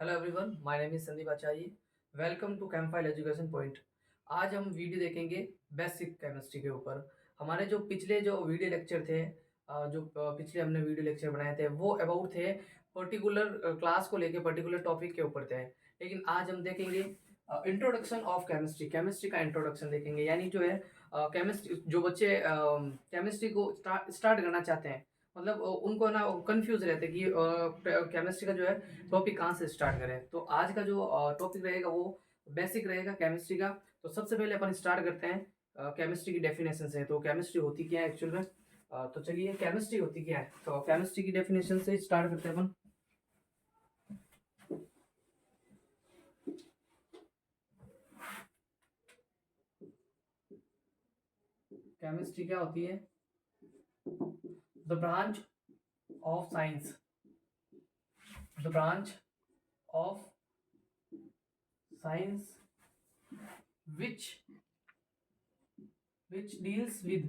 Hello everyone, my name is Sandeep Acharya. Welcome to campfire education point. आज हम video देखेंगे basic chemistry के ऊपर। हमारे जो पिछले जो वीडियो लेक्चर थे, पिछले हमने वीडियो लेक्चर बनाए थे वो अबाउट थे पर्टिकुलर क्लास को लेके, पर्टिकुलर टॉपिक के ऊपर थे। लेकिन आज हम देखेंगे इंट्रोडक्शन ऑफ केमिस्ट्री। केमिस्ट्री का इंट्रोडक्शन देखेंगे, यानी जो है केमिस्ट्री, जो बच्चे केमिस्ट्री को स्टार्ट करना चाहते हैं, मतलब उनको ना कंफ्यूज रहते हैं कि केमिस्ट्री का जो है टॉपिक कहाँ से स्टार्ट करें। तो आज का जो टॉपिक रहेगा वो बेसिक रहेगा केमिस्ट्री का। तो सबसे पहले अपन स्टार्ट करते हैं केमिस्ट्री की डेफिनेशन से। तो केमिस्ट्री होती क्या है एक्चुअल में। तो चलिए, केमिस्ट्री होती क्या है, तो केमिस्ट्री की डेफिनेशन से स्टार्ट करते हैं अपन। केमिस्ट्री क्या होती है? The branch of science, the branch of science which deals with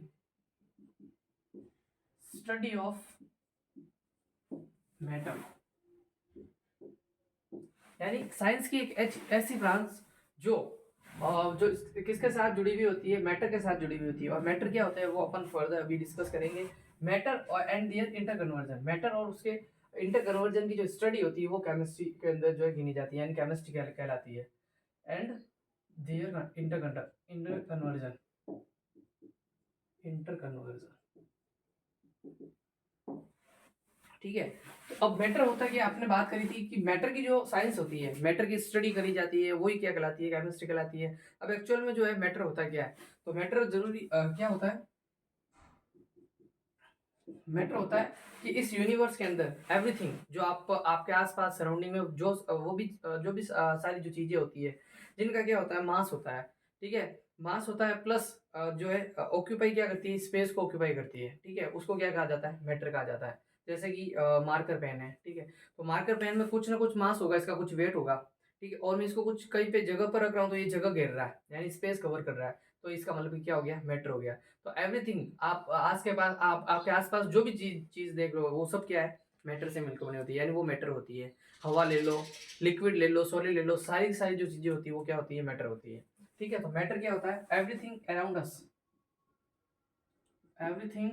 study of matter। यानी साइंस की एक ऐसी ब्रांच जो जो किसके साथ जुड़ी हुई होती है, मैटर के साथ जुड़ी हुई होती है। और मैटर क्या होता है वो अपन फर्दर अभी डिस्कस करेंगे। मैटर और and their interconversion, matter और उसके इंटर कन्वर्जन की जो स्टडी होती है वो केमिस्ट्री के अंदर जो है गिनी जाती है, यानी केमिस्ट्री कहलाती है। And their interconversion, interconversion, ठीक है। तो अब मैटर होता है कि आपने बात करी थी कि मैटर की जो साइंस होती है, मैटर की स्टडी करी जाती है, वही क्या कहलाती है, केमिस्ट्री कहलाती है। अब एक्चुअल में जो है मैटर होता क्या है, तो मैटर जरूरी क्या होता है, मैटर होता है कि इस यूनिवर्स के अंदर एवरीथिंग जो आपके आसपास सराउंडिंग में जो वो भी जो भी सारी जो चीजें होती है, जिनका क्या होता है, मास होता है। ठीक है, मास होता है प्लस जो है ऑक्यूपाई क्या करती है, स्पेस को ऑक्यूपाई करती है। ठीक है, उसको क्या कहा जाता है, मैटर कहा जाता है। जैसे कि मार्कर पेन है, ठीक है, तो मार्कर पेन में कुछ ना कुछ मास होगा, इसका कुछ वेट होगा। ठीक है, और मैं इसको कुछ कहीं पे जगह पर रख रहा हूँ तो ये जगह घेर रहा है, यानी स्पेस कवर कर रहा है। तो इसका मतलब कि क्या हो गया, मैटर हो गया। तो एवरीथिंग आप आज के पास आप आपके आसपास जो भी चीज देख रहे हो वो सब क्या है, मैटर से मिलकर बनी होती है, यानी वो मैटर होती है। हवा ले लो, लिक्विड ले लो, सॉलिड ले लो, सारी की सारी जो चीजें होती है वो क्या होती है, मैटर होती है। ठीक है, तो मैटर क्या होता है, everything around us, everything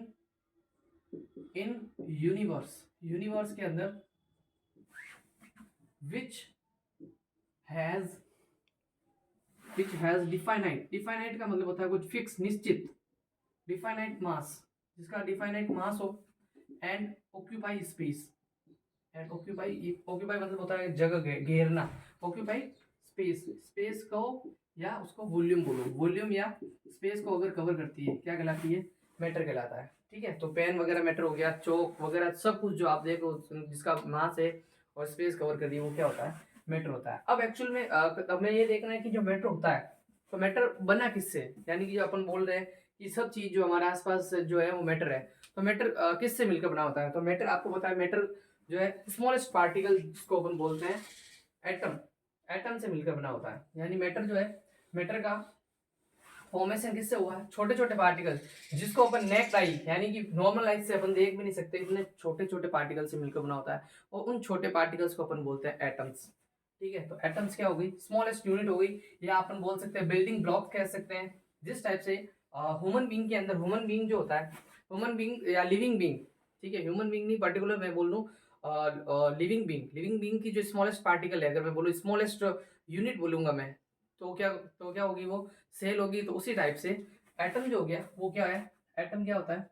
in universe, universe के अंदर विच हैज डिफाइनाइट, डिफाइनाइट का मतलब होता है कुछ फिक्स, निश्चित, डिफाइनाइट मास, जिसका डिफाइनाइट मास हो, and occupy space, and occupy, occupy मतलब होता है जगह घेरना, ऑक्यूपाई स्पेस, स्पेस को या उसको वॉल्यूम बोलो, वॉल्यूम या स्पेस को अगर कवर करती है क्या कहलाती है, मैटर कहलाता है। ठीक है, तो पेन वगैरह मैटर हो गया, चौक वगैरह सब कुछ जो आप देख रहे हो जिसका मास है और स्पेस कवर कर दी वो क्या होता है, मैटर होता है। अब एक्चुअल में हमें ये देखना है कि जो मैटर होता है, तो मैटर बना किससे, यानी कि जो अपन बोल रहे हैं कि सब चीज जो हमारे आसपास जो है वो मैटर है, तो मैटर किससे मिलकर बना होता है। तो मैटर आपको पता है, मैटर जो है स्मॉलेस्ट पार्टिकल जिसको अपन बोलते हैं एटम, एटम से मिलकर बना होता है। यानी मैटर जो है, मैटर का फॉर्मेशन किससे हुआ है, छोटे छोटे पार्टिकल, जिसको अपन नेक्ड आई यानी कि नॉर्मल आई से अपन देख भी नहीं सकते, इतने छोटे छोटे पार्टिकल से मिलकर बना होता है। और उन छोटे पार्टिकल्स को अपन बोलते हैं एटम्स। ठीक है, तो एटम्स क्या हो गई, स्मॉलेस्ट यूनिट हो गई, या अपन बोल सकते हैं बिल्डिंग ब्लॉक कह सकते हैं। जिस टाइप से ह्यूमन बीइंग के अंदर, ह्यूमन बीइंग जो होता है, ह्यूमन बीइंग या लिविंग बीइंग, ठीक है, ह्यूमन बीइंग नहीं पर्टिकुलर मैं बोल लूँ, लिविंग बीइंग, लिविंग बीइंग की जो स्मॉलेस्ट पार्टिकल है, अगर मैं बोलूँ स्मॉलेस्ट यूनिट बोलूंगा मैं, तो क्या होगी वो, सेल होगी। तो उसी टाइप से एटम जो हो गया वो क्या है, एटम क्या होता है,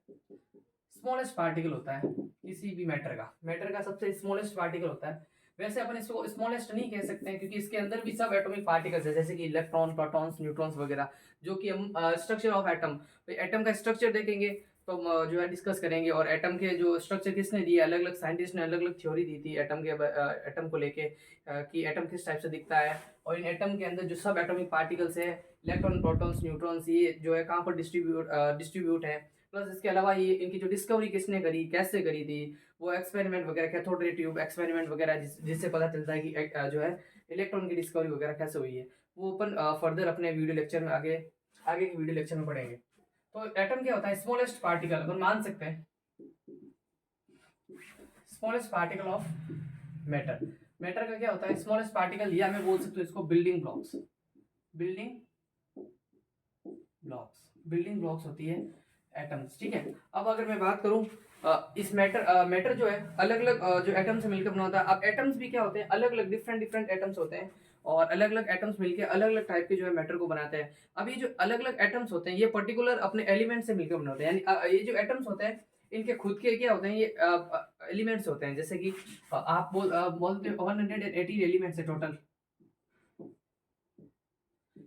स्मॉलेस्ट पार्टिकल होता है किसी भी मैटर का, मैटर का सबसे स्मॉलेस्ट पार्टिकल होता है। वैसे अपन इसको स्मॉलेस्ट नहीं कह सकते हैं, क्योंकि इसके अंदर भी सब एटॉमिक पार्टिकल्स है, जैसे कि इलेक्ट्रॉन, प्रोटॉन्स, न्यूट्रॉन्स वगैरह, जो कि हम स्ट्रक्चर ऑफ एटम, तो एटम का स्ट्रक्चर देखेंगे तो जो है डिस्कस करेंगे। और एटम के जो स्ट्रक्चर किसने दिए, अलग अलग साइंटिस्ट ने अलग अलग थ्योरी दी थी एटम के, एटम को लेके कि एटम किस टाइप से दिखता है। और इन एटम के अंदर जो सब एटॉमिक पार्टिकल्स है, इलेक्ट्रॉन, प्रोटॉन्स, न्यूट्रॉन्स, ये जो है कहाँ पर डिस्ट्रीब्यूट है। प्लस इसके अलावा ये इनकी जो डिस्कवरी किसने करी, कैसे करी थी, वो एक्सपेरिमेंट वगैरह, कैथोड रे ट्यूब एक्सपेरिमेंट वगैरह, जिससे पता चलता है कि जो है इलेक्ट्रॉन की डिस्कवरी वगैरह कैसे हुई है, वो अपन फर्दर अपने वीडियो लेक्चर में आगे आगे के वीडियो लेक्चर में पढ़ेंगे। तो एटम क्या होता है, स्मॉलेस्ट पार्टिकल, अपन मान सकते हैं smallest particle of matter. Matter का क्या होता है, स्मॉलेस्ट पार्टिकल, या मैं बोल सकता हूँ इसको बिल्डिंग ब्लॉक्स। बिल्डिंग ब्लॉक्स होती है एटम्स, ठीक है। अब अगर मैं बात करूं इस मैटर जो है अलग अलग जो एटम से मिलकर बना होता है। अब एटम्स भी क्या होते हैं, अलग अलग डिफरेंट एटम्स होते हैं, और अलग अलग एटम्स मिलकर अलग अलग टाइप के जो है मैटर को बनाते हैं। अब ये जो अलग अलग एटम्स होते हैं ये पर्टिकुलर अपने एलिमेंट से मिलकर बना होते हैं, यानी ये जो एटम्स होते हैं इनके खुद के क्या होते हैं, ये एलिमेंट्स होते हैं। जैसे कि आप बोलते हो 180 एलिमेंट्स है टोटल,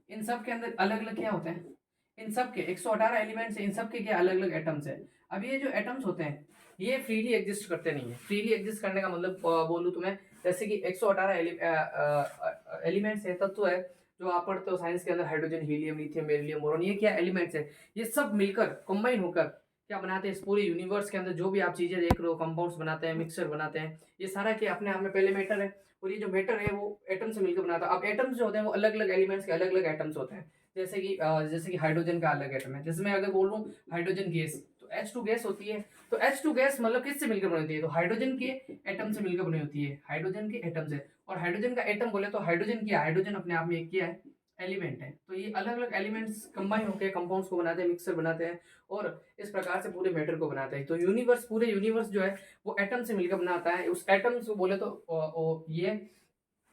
इन सब के अंदर अलग अलग क्या होते हैं, इन सब के 118 एलिमेंट्स हैं, इन सब के क्या अलग अलग एटम्स हैं। अब ये जो एटम्स होते हैं ये फ्रीली एग्जिस्ट करते नहीं है। फ्रीली एग्जिस्ट करने का मतलब बोलूँ तुम्हें, जैसे कि 118 एलिमेंट्स है, तत्व है, जो आप पढ़ते हो साइंस के अंदर, hydrogen, helium, lithium, beryllium, boron, ये क्या एलिमेंट्स है, ये सब मिलकर कंबाइन होकर क्या बनाते हैं, इस पूरे यूनिवर्स के अंदर जो भी आप चीजें देख रहे हो, कंपाउंड्स बनाते हैं, मिक्सचर बनाते हैं, ये सारा क्या अपने आप में पहले मैटर है, और ये जो मैटर है वो एटम से मिलकर बनाता है। अब एटम्स जो होते हैं वो अलग अलग एलिमेंट्स के अलग अलग एटम्स होते हैं। जैसे कि हाइड्रोजन का अलग एटम है। जैसे मैं अगर बोलूं हाइड्रोजन गैस, तो H2 गैस होती है। तो H2 गैस मतलब किससे मिलकर बनी होती है, तो हाइड्रोजन के एटम से मिलकर बनी होती है, हाइड्रोजन के एटम से। और हाइड्रोजन का एटम बोले तो हाइड्रोजन क्या है, हाइड्रोजन अपने आप में एक क्या है, एलिमेंट है। तो ये अलग अलग एलिमेंट्स कंबाइन होकर कंपाउंड्स को बनाते हैं, मिक्सर बनाते हैं, और इस प्रकार से पूरे मैटर को बनाते हैं। तो यूनिवर्स, पूरे यूनिवर्स जो है वो एटम से मिलकर बनाता है। उस एटम्स को बोले तो ये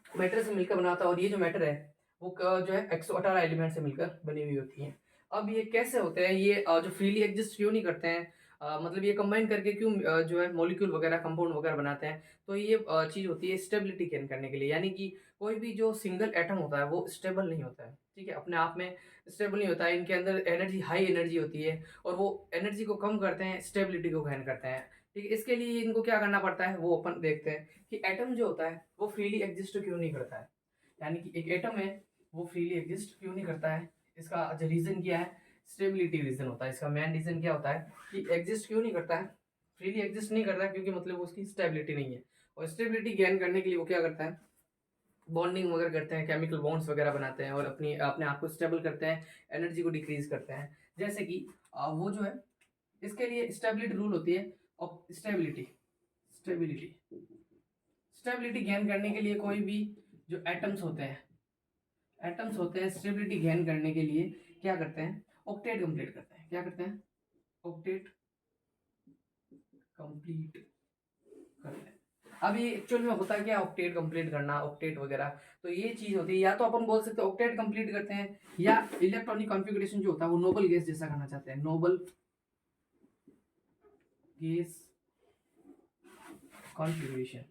मैटर से मिलकर बनाता है, और ये जो मैटर है वो जो है 118 एलिमेंट से मिलकर बनी हुई होती है। अब ये कैसे होते हैं, ये जो फ्रीली एग्जिस्ट क्यों नहीं करते हैं, मतलब ये कंबाइन करके क्यों जो है मॉलिक्यूल वगैरह, कंपाउंड वगैरह बनाते हैं। तो ये चीज होती है स्टेबिलिटी गेन करने के लिए, यानी कि कोई भी जो सिंगल एटम होता है वो स्टेबल नहीं होता है, ठीक है, अपने आप में स्टेबल नहीं होता है। इनके अंदर एनर्जी, हाई एनर्जी होती है, और वो एनर्जी को कम करते हैं, स्टेबिलिटी को गेन करते हैं, ठीक है। इसके लिए इनको क्या करना पड़ता है वो अपन देखते हैं कि एटम जो होता है वो फ्रीली एग्जिस्ट क्यों नहीं करता है, यानी कि एक एटम है वो फ्रीली एग्जिस्ट क्यों नहीं करता है। इसका जो रीजन क्या है, स्टेबिलिटी रीजन होता है। इसका मेन रीजन क्या होता है कि एग्जिस्ट क्यों नहीं करता है, फ्रीली एग्जिस्ट नहीं करता है, क्योंकि मतलब उसकी स्टेबिलिटी नहीं है। और स्टेबिलिटी गेन करने के लिए वो क्या करता है, बॉन्डिंग वगैरह करते हैं, केमिकल बॉन्ड्स वगैरह बनाते हैं, और अपने आप को स्टेबल करते हैं, एनर्जी को डिक्रीज करते हैं। जैसे कि वो जो है, इसके लिए स्टेबिलिटी रूल होती है, और स्टेबिलिटी स्टेबिलिटी गेन करने के लिए कोई भी जो एटम्स होते हैं स्टेबिलिटी गेन करने के लिए क्या करते हैं, ऑक्टेट कंप्लीट करते हैं। क्या करते हैं, ऑक्टेट कंप्लीट करते हैं। अब ये एक्चुअल में होता क्या, ऑक्टेट कंप्लीट करना, ऑक्टेट वगैरह, तो ये चीज होती है। या तो अपन बोल सकते हैं ऑक्टेट कंप्लीट करते हैं, या इलेक्ट्रॉनिक कॉन्फ़िगरेशन जो होता है वो नोबल गैस जैसा करना चाहते हैं, noble gas configuration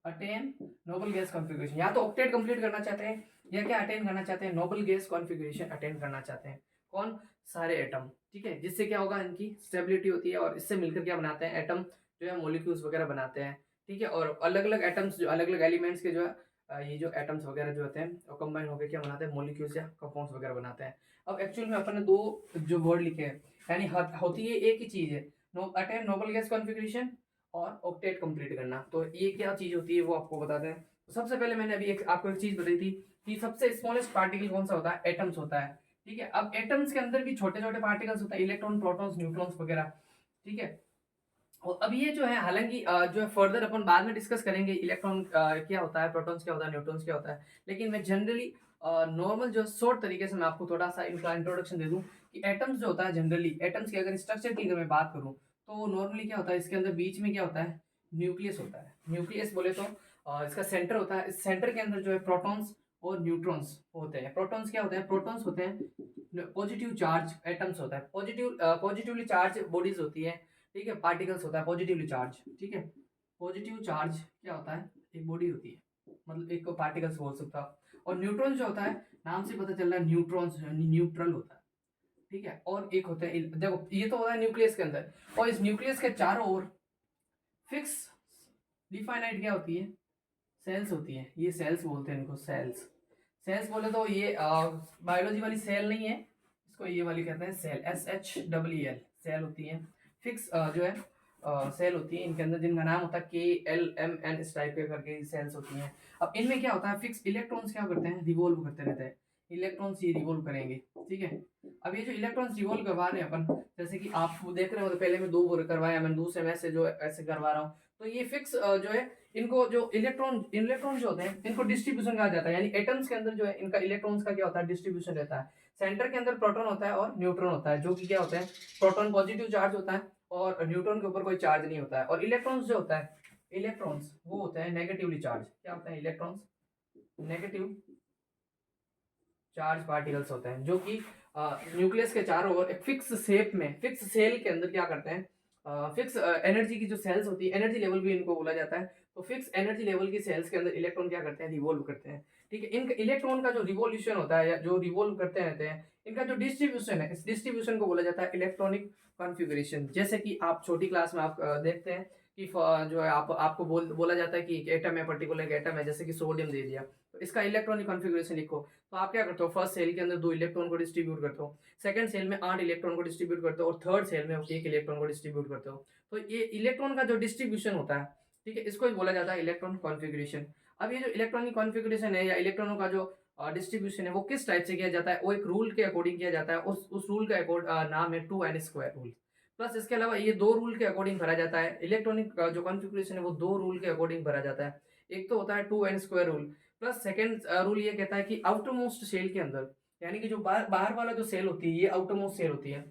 attain noble gas configuration. या तो ऑक्टेट कंप्लीट करना चाहते हैं, या क्या अटेन करना चाहते हैं, नोबल गैस कॉन्फ़िगरेशन अटेन करना चाहते हैं। कौन, सारे एटम, ठीक है। जिससे क्या होगा, इनकी स्टेबिलिटी होती है, और इससे मिलकर क्या बनाते हैं, एटम जो है मॉलिक्यूल्स वगैरह बनाते हैं, ठीक है। और अलग अलग एटम्स, जो अलग अलग एलिमेंट्स के जो है ये जो एटम्स वगैरह जो होते हैं वो कंबाइन होकर क्या बनाते हैं, मॉलिक्यूल्स या कंपाउंड्स वगैरह बनाते हैं। अब एक्चुअल में अपन ने दो जो वर्ड लिखे हैं, यानी होती है एक ही चीज है, अटेन नोबल गैस कॉन्फ़िगरेशन और ऑक्टेट कंप्लीट करना। तो ये क्या चीज होती है वो आपको बताते हैं। तो सबसे पहले मैंने अभी आपको एक चीज बताई थी कि सबसे स्मॉलेस्ट पार्टिकल कौन सा होता है, एटम्स होता है, ठीक है। अब एटम्स के अंदर भी छोटे छोटे पार्टिकल्स होते हैं, इलेक्ट्रॉन, प्रोटॉन्स, न्यूट्रॉन्स वगैरह, ठीक है। और अब ये जो है, हालांकि जो है फर्दर अपन बाद में डिस्कस करेंगे इलेक्ट्रॉन क्या होता है, प्रोटॉन्स क्या होता है, न्यूट्रॉन्स क्या होता है। लेकिन मैं जनरली नॉर्मल जो शॉर्ट तरीके से मैं आपको थोड़ा सा इनका इंट्रोडक्शन दे दूं कि एटम्स जो होता है, जनरली एटम्स की अगर स्ट्रक्चर की अगर मैं बात करूं तो नॉर्मली क्या होता है, इसके अंदर बीच में क्या होता है, न्यूक्लियस होता है। न्यूक्लियस बोले तो इसका सेंटर होता है। इस सेंटर के अंदर जो है प्रोटॉन्स और न्यूट्रॉन्स होते हैं। प्रोटॉन्स क्या होते हैं, प्रोटॉन्स होते हैं पॉजिटिव चार्ज एटम्स होता है, पॉजिटिवली चार्ज बॉडीज होती है, ठीक है। पार्टिकल्स होता है पॉजिटिवली चार्ज, ठीक है। पॉजिटिव चार्ज क्या होता है, एक बॉडी होती है, मतलब एक को पार्टिकल्स बोल सकता है। और न्यूट्रॉन जो होता है, नाम से पता चल रहा है न्यूट्रॉन्स न्यूट्रल होता है, ठीक है। और एक होता है, देखो ये तो होता है न्यूक्लियस के अंदर, और इस न्यूक्लियस के चारों ओर फिक्स डिफाइनाइट क्या होती है, सेल्स होती है। ये सेल्स बोलते हैं इनको, सेल्स। सेल्स बोले तो ये बायोलॉजी वाली सेल नहीं है, इसको ये वाली कहते हैं सेल, SHEEL सेल होती है। फिक्स जो है सेल होती है, इनके अंदर जिनका नाम होता है KLMN, इस टाइप के करके सेल्स होती हैं। अब इनमें क्या होता है, फिक्स इलेक्ट्रॉन्स क्या करते हैं, रिवॉल्व करते रहते हैं। इलेक्ट्रॉन्स ये रिवॉल्व करेंगे, ठीक है। अब ये जो इलेक्ट्रॉन्स रिवॉल्व करवा रहे हैं अपन, जैसे कि आप देख रहे हो, तो पहले मैं 2 बोर करवाया, मैं दूसरे में से जो ऐसे करवा रहा हूँ, तो ये फिक्स जो है, इनको जो इलेक्ट्रॉन जो होते हैं, इनको डिस्ट्रीब्यूशन कहा जाता है, यानी एटम्स के अंदर जो है इनका इलेक्ट्रॉन्स का क्या होता है, डिस्ट्रीब्यूशन रहता है। सेंटर के अंदर प्रोटॉन होता है और न्यूट्रॉन होता है, जो कि क्या होता है, प्रोटॉन पॉजिटिव चार्ज होता है और न्यूट्रॉन के ऊपर कोई चार्ज नहीं होता है। और इलेक्ट्रॉन्स जो होता है, इलेक्ट्रॉन्स वो होता है नेगेटिवली चार्ज। क्या होता है इलेक्ट्रॉन्स? नेगेटिव चार्ज पार्टिकल्स होते हैं, जो कि न्यूक्लियस के चारों ओर एक फिक्स शेप में, फिक्स सेल के अंदर क्या करते हैं, फिक्स एनर्जी की जो सेल्स होती है, एनर्जी लेवल भी इनको बोला जाता है, तो फिक्स एनर्जी लेवल की सेल्स के अंदर इलेक्ट्रॉन क्या करते हैं, रिवॉल्व करते हैं, ठीक है। इनका इलेक्ट्रॉन का जो रिवॉल्यूशन होता है या जो रिवॉल्व करते रहते हैं, इनका जो डिस्ट्रीब्यूशन है, इस डिस्ट्रीब्यूशन को बोला जाता है इलेक्ट्रॉनिक कॉन्फ़िगरेशन। जैसे कि आप छोटी क्लास में आप देखते हैं कि जो है आपको बोला जाता है कि एक एटम है, पर्टिकुलर एटम है, जैसे कि सोडियम दे दिया, तो इसका इलेक्ट्रॉनिक कॉन्फ़िगरेशन लिखो। तो आप क्या करते हो, फर्स्ट सेल के अंदर 2 इलेक्ट्रॉन को डिस्ट्रीब्यूट करते हो, सेकंड सेल में 8 इलेक्ट्रॉन को डिस्ट्रीब्यूट करते हो और थर्ड सेल में 1 इलेक्ट्रॉन को डिस्ट्रीब्यूट करते हो। तो ये इलेक्ट्रॉन का जो डिस्ट्रीब्यूशन होता है, ठीक है, इसको ही बोला जाता है इलेक्ट्रॉन कॉन्फ़िगरेशन। अब ये जो इलेक्ट्रॉनिक कॉन्फ़िगरेशन है या इलेक्ट्रॉनों का जो डिस्ट्रीब्यूशन है, वो किस टाइप से किया जाता है, वो एक रूल के अकॉर्डिंग किया जाता है। उस रूल का नाम है 2n² रूल। प्लस इसके अलावा ये 2 रूल के अकॉर्डिंग भरा जाता है। इलेक्ट्रॉनिक जो कॉन्फ़िगरेशन है वो 2 रूल के अकॉर्डिंग भरा जाता है। एक तो होता है 2n² rule, plus second rule ये कहता है कि आउटर मोस्ट सेल के अंदर, यानी कि जो बाहर वाला जो सेल होती है, ये आउटर मोस्ट सेल होती है।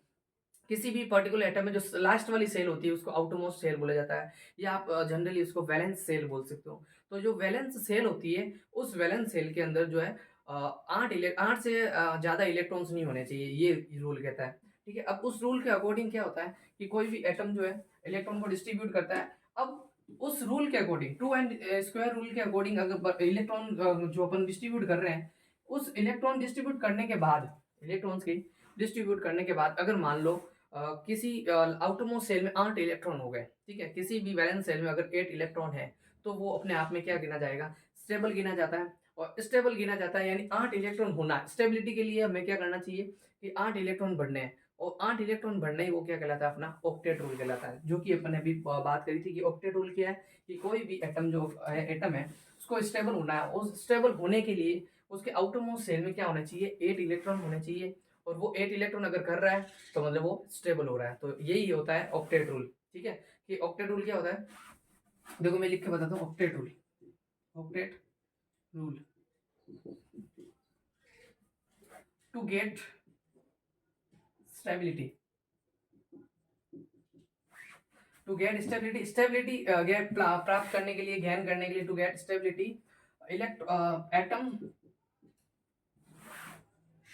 किसी भी पर्टिकुलर एटम में जो लास्ट वाली सेल होती है उसको आउटर मोस्ट सेल बोला जाता है, या आप जनरली उसको वैलेंस सेल बोल सकते हो। तो जो वैलेंस सेल होती है, उस वैलेंस सेल के अंदर जो है 8 से ज़्यादा इलेक्ट्रॉन्स नहीं होने चाहिए, ये रूल कहता है, ठीक है। अब उस रूल के अकॉर्डिंग क्या होता है कि कोई भी एटम जो है इलेक्ट्रॉन को डिस्ट्रीब्यूट करता है। अब उस रूल के अकॉर्डिंग, 2n² रूल के अकॉर्डिंग, अगर इलेक्ट्रॉन जो अपन डिस्ट्रीब्यूट कर रहे हैं, उस इलेक्ट्रॉन डिस्ट्रीब्यूट करने के बाद, इलेक्ट्रॉन्स की डिस्ट्रीब्यूट करने के बाद, अगर मान लो किसी आउटर मोस्ट सेल में 8 इलेक्ट्रॉन हो गए, ठीक है, किसी भी वैलेंस सेल में अगर 8 इलेक्ट्रॉन है, तो वो अपने आप में क्या गिना जाएगा, स्टेबल गिना जाता है। और स्टेबल गिना जाता है यानी 8 इलेक्ट्रॉन होना है। स्टेबिलिटी के लिए हमें क्या करना चाहिए कि 8 इलेक्ट्रॉन बढ़ने हैं, और 8 इलेक्ट्रॉन बढ़ना ही वो क्या कहलाता है, अपना ऑक्टेट रूल कहलाता है, जो कि अपन ने अभी बात करी थी कि ऑक्टेट रूल क्या है, कि कोई भी एटम जो एटम है उसको स्टेबल होना है, उस स्टेबल होने के लिए उसके आउटर मोस्ट सेल में क्या होना चाहिए, 8 इलेक्ट्रॉन होने चाहिए, और वो 8 इलेक्ट्रॉन अगर कर रहा है तो मतलब वो स्टेबल हो रहा है। तो यही होता है ऑक्टेट रूल, ठीक है। कि ऑक्टेट रूल क्या होता है, देखो मैं लिख के बताता हूँ। Octet rule, octet rule, to get stability, to get stability, stability get प्राप्त करने के लिए, ज्ञान करने के लिए, to get stability atom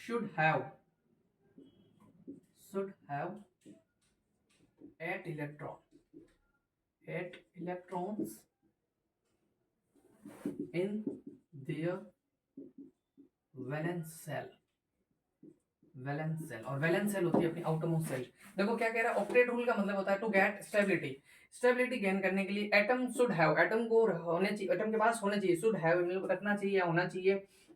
should have 8 electrons in their valence cell। और वैलेंस सेल होती है अपनी आउटरमोस्ट सेल। देखो क्या कह रहा है, ऑक्टेट रूल का मतलब होता है to get stability, stability gain करने के लिए एटम शुड हैव, एटम को होने चाहिए, एटम के पास होने चाहिए, शुड हैव रखना चाहिए या होना चाहिए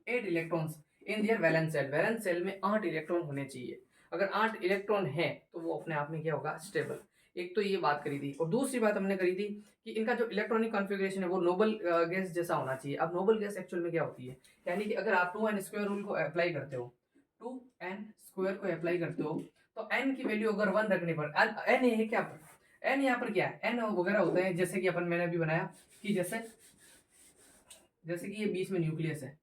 8 electrons in their valence cell. Valence cell में 8 इलेक्ट्रॉन होने चाहिए। अगर 8 इलेक्ट्रॉन है तो वो अपने आप में क्या होगा, स्टेबल। एक तो ये बात करी थी, और दूसरी बात हमने करी थी कि इनका जो इलेक्ट्रॉनिक कॉन्फ़िगरेशन है वो नोबल गैस जैसा होना चाहिए। अब नोबल गैस एक्चुअल में क्या होती है, यानी कि अगर आप 2n² रूल को अप्लाई करते हो, 2n² को अप्लाई करते हो, तो n की वैल्यू अगर 1 रखने पर, n है क्या, n यहाँ पर क्या है, n वगैरह होते हैं, जैसे कि अपन मैंने अभी बनाया कि जैसे कि ये बीच में न्यूक्लियस है,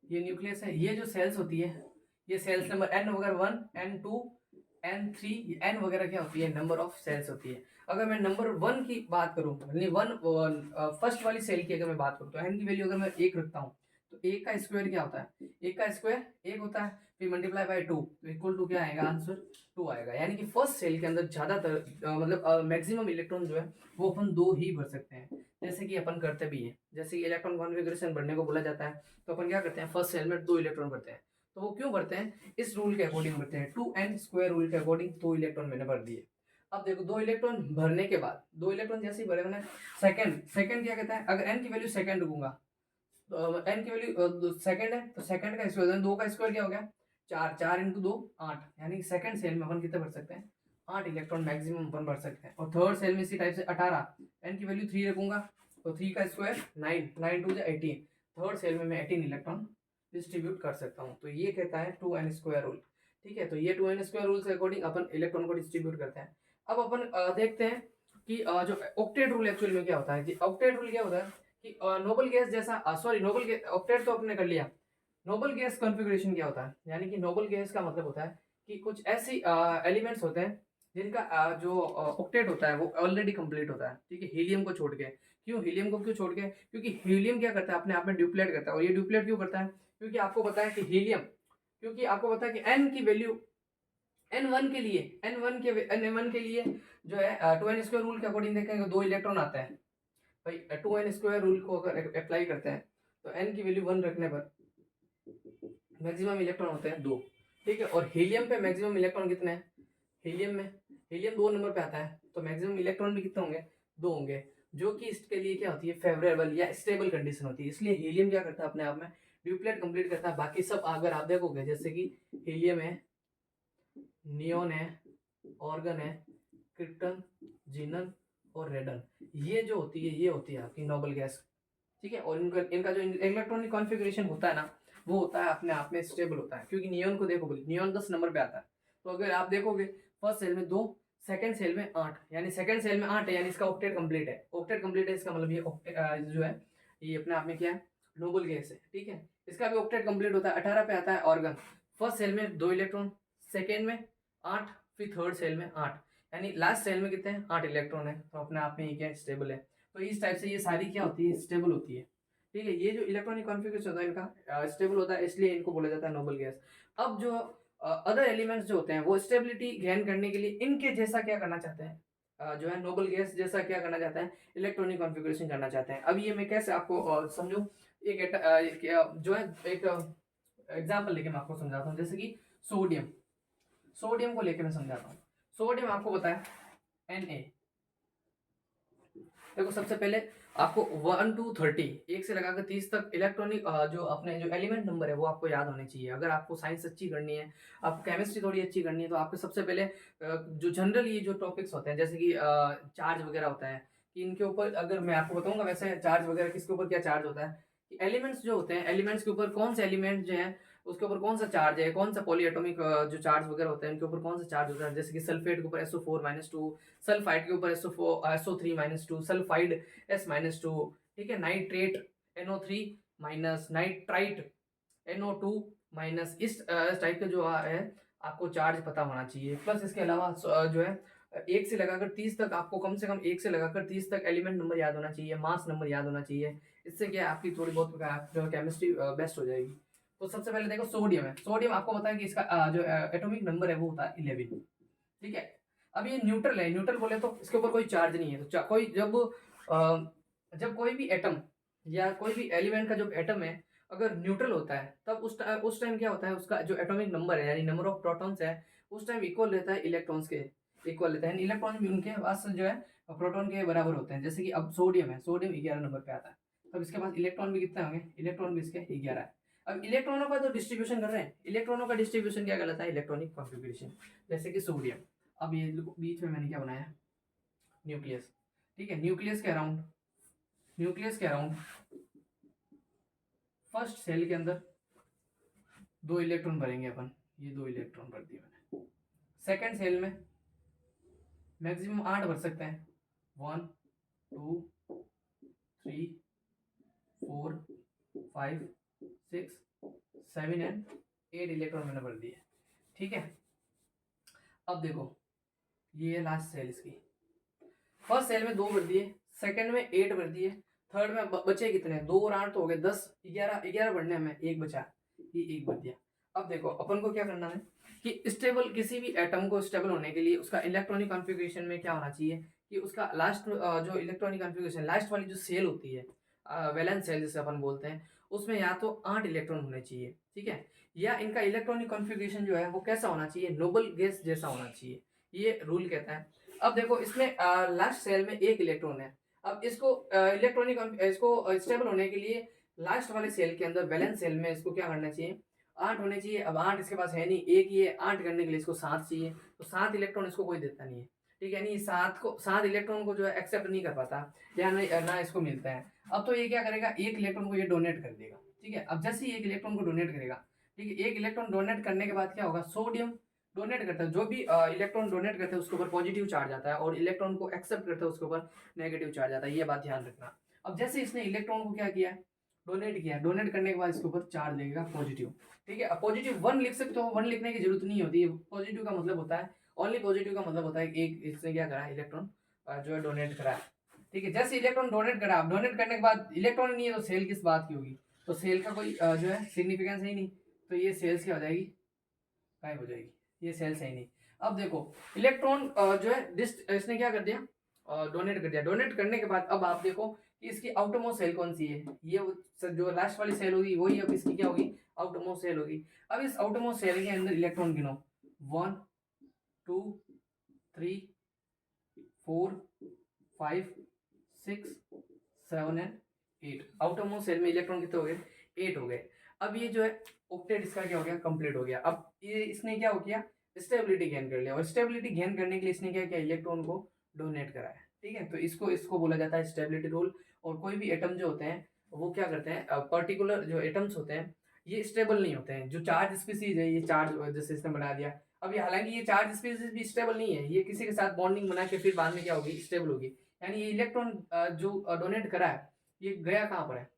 ये न्यूक्लियस है, ये जो सेल्स होती है, ये सेल्स नंबर n वगैरह 1 n2 n3 n वगैरह क्या होती है, नंबर ऑफ सेल्स होती है। अगर मैं नंबर 1 की बात करूं, यानी 1 फर्स्ट वाली सेल की अगर मैं बात करूं, तो n की वैल्यू अगर मैं 1 रखता हूं, तो 1 का स्क्वायर क्या होता है, 1 का स्क्वायर 1 होता है, फिर मल्टीप्लाई बाय 2, तो इक्वल टू क्या आएगा, आंसर 2 आएगा। यानी कि फर्स्ट सेल के अंदर ज्यादातर मतलब मैक्सिमम इलेक्ट्रॉन जो है वो अपन 2 ही भर सकते हैं, जैसे कि अपन करते भी हैं। जैसे कि इलेक्ट्रॉन कॉन्फ़िगरेशन बढ़ने को बोला जाता है, तो अपन क्या करते हैं, फर्स्ट सेल में 2 इलेक्ट्रॉन भरते हैं। तो वो क्यों भरते हैं, इस रूल के अकॉर्डिंग भरते हैं, 2n² रूल के अकॉर्डिंग 2 इलेक्ट्रॉन मैंने भर दिए। अब देखो 2 इलेक्ट्रॉन भरने के बाद, 2 इलेक्ट्रॉन जैसे ही भरे मैंने, सेकंड क्या कहता है, अगर n की वैल्यू सेकंड रखूंगा, तो n की वैल्यू सेकंड है, तो सेकंड का स्क्वायर, 2 का स्क्वायर क्या हो गया, 4, 4 इंटू 2 8, यानी कि सेकंड सेल में अपन कितने भर सकते हैं, 8 इलेक्ट्रॉन मैक्सिमम अपन भर सकते हैं। और थर्ड सेल में इसी टाइप से 18, n की वैल्यू 3 रखूंगा, तो 3 का स्क्वायर 9, 9 टू 18, थर्ड सेल में मैं 18 इलेक्ट्रॉन डिस्ट्रीब्यूट कर सकता हूँ। तो ये कहता है 2n² रूल। ठीक है, तो ये 2n² रूल के अकॉर्डिंग अपन इलेक्ट्रॉन को डिस्ट्रीब्यूट करते हैं। अब अपन देखते हैं कि जो ऑक्टेट रूल एक्चुअल में क्या होता है। कि ऑक्टेट रूल क्या होता है कि नोबल गैस जैसा, सॉरी नोबल गैस, ऑक्टेट तो आपने कर लिया। नोबल गैस कॉन्फ़िगरेशन क्या होता है, यानी कि नोबल गैस का मतलब होता है कि कुछ ऐसी एलिमेंट्स होते हैं जिनका जो ऑक्टेट होता है वो ऑलरेडी कंप्लीट होता है। ठीक है, हीलियम को छोड़ के। क्यों हीलियम को क्यों छोड़ के? क्योंकि हीलियम क्या करता है, अपने आप में ड्यूप्लेट करता है। और ये ड्यूप्लेट क्यों करता है? क्योंकि आपको पता है कि हीलियम, क्योंकि आपको पता है कि n की वैल्यू n1 के लिए, n1 के लिए जो है 2n² रूल के अकॉर्डिंग देखेंगे 2 इलेक्ट्रॉन आता है भाई। 2n² रूल को अगर अप्लाई करते हैं तो n की वैल्यू 1 रखने पर मैक्सिमम इलेक्ट्रॉन होते हैं 2। ठीक है, और हीलियम पे मैक्सिमम इलेक्ट्रॉन कितने हैं? हीलियम 2 नंबर पे आता है, तो मैक्सिमम इलेक्ट्रॉन भी कितने होंगे? 2 होंगे, जो कि इसके लिए क्या होती है, फेवरेबल या स्टेबल कंडीशन होती है। इसलिए हीलियम क्या करता है, अपने आप में ड्यूप्लेट कंप्लीट करता है। बाकी सब अगर आप देखोगे, जैसे कि हीलियम है, नियोन है, ऑर्गन है, क्रिप्टन, जीनन और रेडन, ये जो होती है ये होती है आपकी नोबल गैस। ठीक है, और इनका जो इलेक्ट्रॉनिक कॉन्फ़िगरेशन होता है ना, वो होता है अपने आप में स्टेबल होता है। क्योंकि नियोन को देखो, नियोन 10 नंबर पे आता है। तो अगर आप देखोगे फर्स्ट सेल में 2, सेकंड सेल में 8, यानी सेकंड सेल में 8 है, यानी इसका ऑक्टेट कंप्लीट है। ऑक्टेट कंप्लीट है, इसका मतलब ये जो है ये अपने आप में क्या है, नोबल गैस है। ठीक है, इसका भी ऑक्टेट कंप्लीट होता है। 18 पे आता है ऑर्गन। फर्स्ट सेल में 2 इलेक्ट्रॉन, सेकेंड में 8, फिर थर्ड सेल में 8, यानी लास्ट सेल में कितने हैं, 8 इलेक्ट्रॉन है। तो अपने आप में ये क्या स्टेबल है। तो इस टाइप से ये सारी क्या होती है, स्टेबल होती है। ठीक है, ये जो इलेक्ट्रॉनिक कॉन्फ़िगरेशन होता है इनका स्टेबल होता है, इसलिए इनको बोला जाता है नोबल गैस। अब जो अदर एलिमेंट्स जो होते हैं वो स्टेबिलिटी गेन करने के लिए इनके जैसा क्या करना चाहते हैं, जो है नोबल गैस जैसा क्या करना चाहते हैं, इलेक्ट्रॉनिक कॉन्फ़िगरेशन करना चाहते हैं। अब ये मैं कैसे आपको समझूं, जो है एक एग्जाम्पल लेके मैं आपको समझाता हूँ। जैसे कि सोडियम, सोडियम को लेकर मैं समझाता हूँ। सोडियम आपको बताया Na। देखो सबसे पहले आपको 1 to 30, 1 से लगाकर 30 तक इलेक्ट्रॉनिक जो अपने जो एलिमेंट नंबर है वो आपको याद होने चाहिए। अगर आपको साइंस अच्छी करनी है, आपको केमिस्ट्री थोड़ी अच्छी करनी है, तो आपको सबसे पहले जो जनरल ये जो टॉपिक्स होते हैं, जैसे कि चार्ज वगैरह होता है, कि इनके ऊपर अगर मैं आपको बताऊंगा वैसे चार्ज वगैरह किसके ऊपर क्या चार्ज होता है, कि एलिमेंट्स जो होते हैं, एलिमेंट्स के ऊपर कौन से एलिमेंट जो है उसके ऊपर कौन सा चार्ज है, कौन सा पॉलीएटॉमिक जो चार्ज वगैरह होते हैं उनके ऊपर कौन सा चार्ज होता है। जैसे कि सल्फेट के ऊपर SO4-2, सल्फाइड के ऊपर SO3-2, सल्फाइड S-2, ठीक है, नाइट्रेट NO3-, नाइट्राइट NO2-। इस टाइप का जो है आपको चार्ज पता होना चाहिए। प्लस इसके अलावा जो है 1 से लगाकर 30 तक, आपको कम से कम 1 से लगाकर 30 तक एलिमेंट नंबर याद होना चाहिए, मास नंबर याद होना चाहिए। इससे क्या आपकी थोड़ी बहुत जो केमिस्ट्री बेस्ट हो जाएगी। तो सबसे पहले देखो सोडियम है। सोडियम आपको पता है कि इसका जो एटॉमिक नंबर है वो होता है 11। ठीक है, अब ये न्यूट्रल है। न्यूट्रल बोले तो इसके ऊपर कोई चार्ज नहीं है। तो कोई जब कोई भी एटम या कोई भी एलिमेंट का जो एटम है अगर न्यूट्रल होता है, तब उस टाइम क्या होता है, उसका जो एटॉमिक नंबर है यानी नंबर ऑफ प्रोटॉन्स है उस टाइम इक्वल रहता है इलेक्ट्रॉन्स के, इक्वल रहता है। इलेक्ट्रॉन भी उनके पास जो है प्रोटॉन के बराबर होते हैं। जैसे कि अब सोडियम है, सोडियम 11 नंबर पे आता है, तब इसके पास इलेक्ट्रॉन भी कितने होंगे, इलेक्ट्रॉन भी इसके 11 है। अब इलेक्ट्रॉनों का तो डिस्ट्रीब्यूशन कर रहे हैं, इलेक्ट्रॉनों का डिस्ट्रीब्यूशन क्या कहलाता है, इलेक्ट्रॉनिक कॉन्फ़िगरेशन। जैसे कि सोडियम, अब ये बीच में मैंने क्या बनाया, न्यूक्लियस। ठीक है, न्यूक्लियस के अराउंड फर्स्ट सेल के अंदर 2 इलेक्ट्रॉन भरेंगे अपन, ये 2 इलेक्ट्रॉन भर दिए मैंने। सेकेंड सेल में मैक्सिमम 8 भर सकते हैं, 1 2 3 4 5 6 7 एंड 8 इलेक्ट्रॉन मैंने भर दिए। ठीक है, अब देखो ये है लास्ट सेल इसकी। फर्स्ट सेल में 2 भर दिए, सेकंड में 8 भर दिए, थर्ड में बचे कितने, 2 और 8 तो हो गए 10, 11 भरने में 1 बचा, ये 1 भर दिया। अब देखो अपन को क्या करना है कि स्टेबल, किसी भी एटम को स्टेबल होने के लिए उसका इलेक्ट्रॉनिक कॉन्फ़िगरेशन में क्या होना चाहिए कि उसका लास्ट जो इलेक्ट्रॉनिक कॉन्फ़िगरेशन लास्ट वाली जो सेल होती है, वैलेंस सेल जिसे अपन बोलते हैं, उसमें या तो 8 इलेक्ट्रॉन होने चाहिए। ठीक है, या इनका इलेक्ट्रॉनिक कॉन्फ़िगरेशन जो है वो कैसा होना चाहिए, नोबल गैस जैसा होना चाहिए, ये रूल कहता है। अब देखो इसमें लास्ट सेल में 1 इलेक्ट्रॉन है। अब इसको इसको स्टेबल होने के लिए लास्ट वाले सेल के अंदर वैलेंस सेल में इसको क्या करना चाहिए, 8 होने चाहिए। अब 8 इसके पास है नहीं, एक ये 8 करने के लिए इसको 7 चाहिए, तो 7 इलेक्ट्रॉन इसको कोई देता नहीं है। ठीक है, यानी 7 इलेक्ट्रॉन को जो है एक्सेप्ट नहीं कर पाता या ना इसको मिलता है। अब तो ये क्या करेगा, 1 इलेक्ट्रॉन को ये डोनेट कर देगा। ठीक है। अब जैसे ही एक इलेक्ट्रॉन को डोनेट करेगा, ठीक है, एक इलेक्ट्रॉन डोनेट करने के बाद क्या होगा, सोडियम डोनेट करता है, जो भी इलेक्ट्रॉन डोनेट करते हैं उसके ऊपर पॉजिटिव चार्ज आता है, और इलेक्ट्रॉन को एक्सेप्ट करते हैं उसके ऊपर नेगेटिव चार्ज आता है, ये बात ध्यान रखना। अब जैसे इसने इलेक्ट्रॉन को क्या किया, डोनेट किया, डोनेट करने के बाद इसके ऊपर चार्ज लगेगा पॉजिटिव, ठीक है। अब पॉजिटिव 1 लिख सकते हो, 1 लिखने की जरूरत नहीं होती है। पॉजिटिव का मतलब होता है, ओनली पॉजिटिव का मतलब होता है कि एक इसने क्या करा, इलेक्ट्रॉन जो है डोनेट करा है, ठीक है। जैसे इलेक्ट्रॉन डोनेट करा, डोनेट करने के बाद इलेक्ट्रॉन नहीं है तो सेल किस बात की होगी, तो सेल का कोई जो है सिग्निफिकेंस ही नहीं, तो ये सेल्स क्या हो जाएगी, गायब हो जाएगी, ये सेल्स है ही नहीं। अब देखो इलेक्ट्रॉन जो है इसने क्या कर दिया, डोनेट कर दिया। डोनेट करने के बाद अब आप देखो कि इसकी आउटरमोस्ट सेल कौन सी है, ये जो लास्ट वाली सेल होगी वही अब इसकी क्या होगी, आउटरमोस्ट सेल होगी। अब इस आउटरमोस्ट सेल के अंदर इलेक्ट्रॉन गिनो, 1 2 3 4 5 6 7 एंड 8। आउटरमोस्ट सेल में इलेक्ट्रॉन कितने हो गए, 8 हो गए। अब ये जो है ऑक्टेट इसका क्या हो गया, कंप्लीट हो गया। अब ये इसने क्या हो किया, स्टेबिलिटी गेन कर लिया, और स्टेबिलिटी गेन करने के लिए इसने क्या किया, इलेक्ट्रॉन को डोनेट करा है, ठीक है। तो इसको इसको बोला जाता है स्टेबिलिटी रोल। और कोई भी एटम जो होते हैं वो क्या करते हैं, पर्टिकुलर जो एटम्स होते हैं ये स्टेबल नहीं होते हैं। जो चार्ज स्पीसीज है, ये चार्ज जैसे इसने बना दिया, अभी हालांकि ये चार्ज स्पीसीज भी स्टेबल नहीं है, ये किसी के साथ बॉन्डिंग बना के फिर बाद में क्या होगी, स्टेबल होगी। यानी ये इलेक्ट्रॉन जो डोनेट करा है ये गया कहाँ पर है,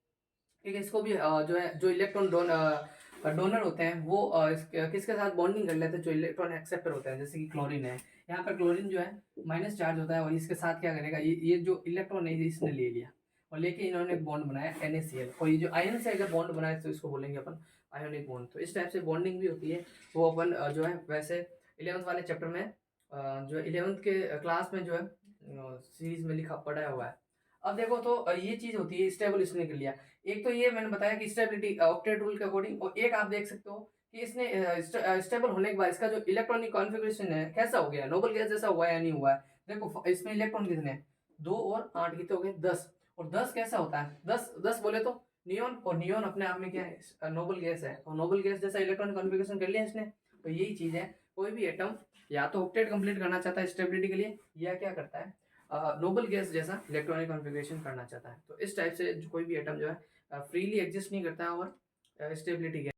ठीक है। इसको भी जो है जो इलेक्ट्रॉन डोनर होते हैं वो किसके साथ बॉन्डिंग कर लेते हैं, जो इलेक्ट्रॉन एक्सेप्टर होते हैं, जैसे कि क्लोरीन है। यहाँ पर क्लोरीन जो है माइनस चार्ज होता है, और इसके साथ क्या करेगा, ये जो इलेक्ट्रॉन है इसने ले लिया और लेके इन्होंने एक बॉन्ड बनाया NaCl, और ये जो आयन से अगर बॉन्ड बनाए तो इसको बोलेंगे अपन आयोनिक बॉन्ड। तो इस टाइप से बॉन्डिंग भी होती है, वो अपन जो है वैसे 11th वाले चैप्टर में जो 11th के क्लास में जो है सीरीज में लिखा पढ़ा हुआ है। अब देखो तो ये चीज होती है स्टेबल इसने कर लिया। एक तो ये मैंने बताया कि स्टेबिलिटी ऑक्टेट रूल के अकॉर्डिंग, और एक आप देख सकते हो कि इसने स्टेबल होने के बाद इसका जो इलेक्ट्रॉनिक कॉन्फ़िगरेशन है कैसा हो गया, नोबल गैस जैसा हुआ है या नहीं हुआ है। देखो इसमें इलेक्ट्रॉन कितने हैं, 2 और 8 कितने हो गए, 10। और 10 कैसा होता है, 10 बोले तो नियोन, और नियोन अपने आप में क्या है, नोबल गैस है, और नोबल गैस जैसा इलेक्ट्रॉनिक कॉन्फ़िगरेशन कर लिया इसने। तो यही चीज है, कोई भी एटम या तो ऑक्टेट कंप्लीट करना चाहता है स्टेबिलिटी के लिए, या क्या करता है नोबल गैस जैसा इलेक्ट्रॉनिक कॉन्फ़िगरेशन करना चाहता है। तो इस टाइप से कोई भी एटम जो है फ्रीली एग्जिस्ट नहीं करता है और स्टेबिलिटी